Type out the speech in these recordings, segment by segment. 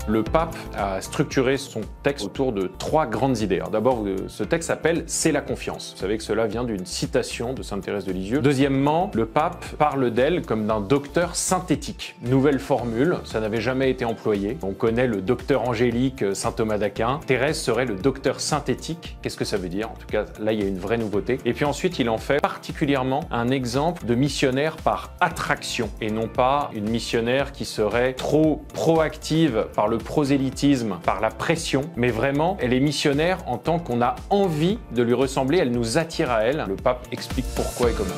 Le pape a structuré son texte autour de 3 grandes idées. D'abord, ce texte s'appelle « C'est la confiance ». Vous savez que cela vient d'une citation de Sainte Thérèse de Lisieux. Deuxièmement, le pape parle d'elle comme d'un docteur synthétique. Nouvelle formule, ça n'avait jamais été employé. On connaît le docteur angélique Saint Thomas d'Aquin. Thérèse serait le docteur synthétique. Qu'est-ce que ça veut dire? En tout cas, là, il y a une vraie nouveauté. Et puis ensuite, il en fait particulièrement un exemple de missionnaire par attraction et non pas une missionnaire qui serait trop proactive par le prosélytisme, par la pression, mais vraiment, elle est missionnaire en tant qu'on a envie de lui ressembler, elle nous attire à elle. Le pape explique pourquoi et comment.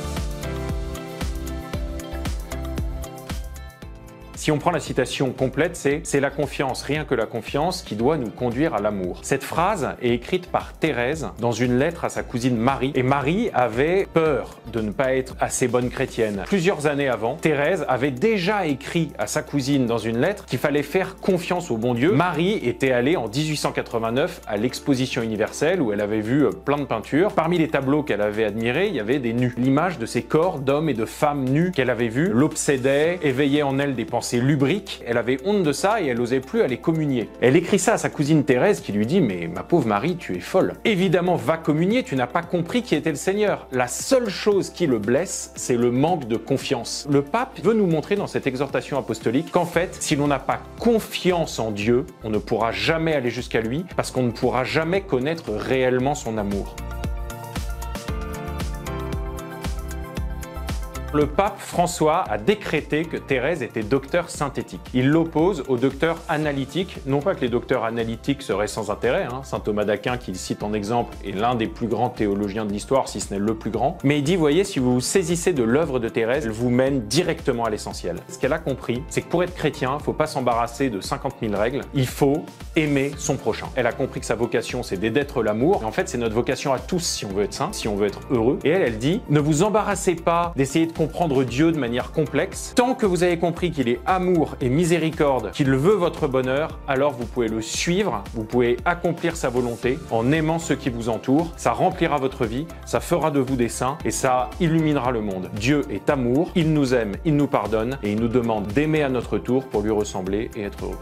Si on prend la citation complète, c'est la confiance, rien que la confiance, qui doit nous conduire à l'amour. Cette phrase est écrite par Thérèse dans une lettre à sa cousine Marie. Et Marie avait peur de ne pas être assez bonne chrétienne. Plusieurs années avant, Thérèse avait déjà écrit à sa cousine dans une lettre qu'il fallait faire confiance au bon Dieu. Marie était allée en 1889 à l'exposition universelle où elle avait vu plein de peintures. Parmi les tableaux qu'elle avait admirés, il y avait des nus. L'image de ces corps d'hommes et de femmes nus qu'elle avait vus l'obsédait, éveillait en elle des pensées lubrique, elle avait honte de ça et elle n'osait plus aller communier. Elle écrit ça à sa cousine Thérèse qui lui dit « Mais ma pauvre Marie, tu es folle. Évidemment, va communier, tu n'as pas compris qui était le Seigneur. La seule chose qui le blesse, c'est le manque de confiance. » Le pape veut nous montrer dans cette exhortation apostolique qu'en fait, si l'on n'a pas confiance en Dieu, on ne pourra jamais aller jusqu'à lui parce qu'on ne pourra jamais connaître réellement son amour. Le pape François a décrété que Thérèse était docteur synthétique. Il l'oppose au docteur analytique, non pas que les docteurs analytiques seraient sans intérêt, Saint Thomas d'Aquin qu'il cite en exemple est l'un des plus grands théologiens de l'histoire, si ce n'est le plus grand, mais il dit, voyez, si vous vous saisissez de l'œuvre de Thérèse, elle vous mène directement à l'essentiel. Ce qu'elle a compris, c'est que pour être chrétien, il ne faut pas s'embarrasser de 50 000 règles, il faut aimer son prochain. Elle a compris que sa vocation, c'est d'être l'amour, et en fait, c'est notre vocation à tous si on veut être saint, si on veut être heureux, et elle dit, ne vous embarrassez pas d'essayer de comprendre Dieu de manière complexe. Tant que vous avez compris qu'il est amour et miséricorde, qu'il veut votre bonheur, alors vous pouvez le suivre, vous pouvez accomplir sa volonté en aimant ceux qui vous entourent. Ça remplira votre vie, ça fera de vous des saints et ça illuminera le monde. Dieu est amour, il nous aime, il nous pardonne et il nous demande d'aimer à notre tour pour lui ressembler et être heureux.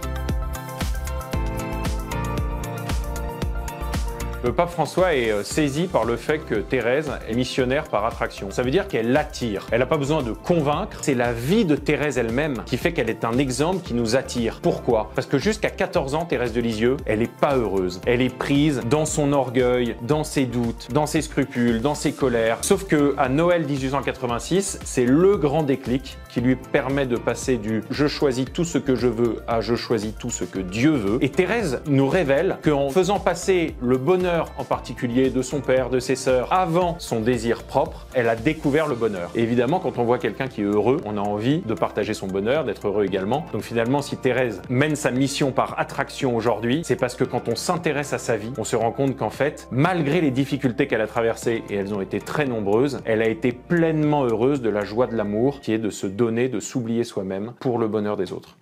Le pape François est saisi par le fait que Thérèse est missionnaire par attraction. Ça veut dire qu'elle l'attire. Elle n'a pas besoin de convaincre. C'est la vie de Thérèse elle-même qui fait qu'elle est un exemple qui nous attire. Pourquoi? Parce que jusqu'à 14 ans, Thérèse de Lisieux, elle n'est pas heureuse. Elle est prise dans son orgueil, dans ses doutes, dans ses scrupules, dans ses colères. Sauf que à Noël 1886, c'est le grand déclic qui lui permet de passer du « je choisis tout ce que je veux » à « je choisis tout ce que Dieu veut ». Et Thérèse nous révèle qu'en faisant passer le bonheur en particulier de son père, de ses sœurs, avant son désir propre, elle a découvert le bonheur. Et évidemment, quand on voit quelqu'un qui est heureux, on a envie de partager son bonheur, d'être heureux également. Donc finalement, si Thérèse mène sa mission par attraction aujourd'hui, c'est parce que quand on s'intéresse à sa vie, on se rend compte qu'en fait, malgré les difficultés qu'elle a traversées, et elles ont été très nombreuses, elle a été pleinement heureuse de la joie de l'amour, qui est de se donner, de s'oublier soi-même pour le bonheur des autres.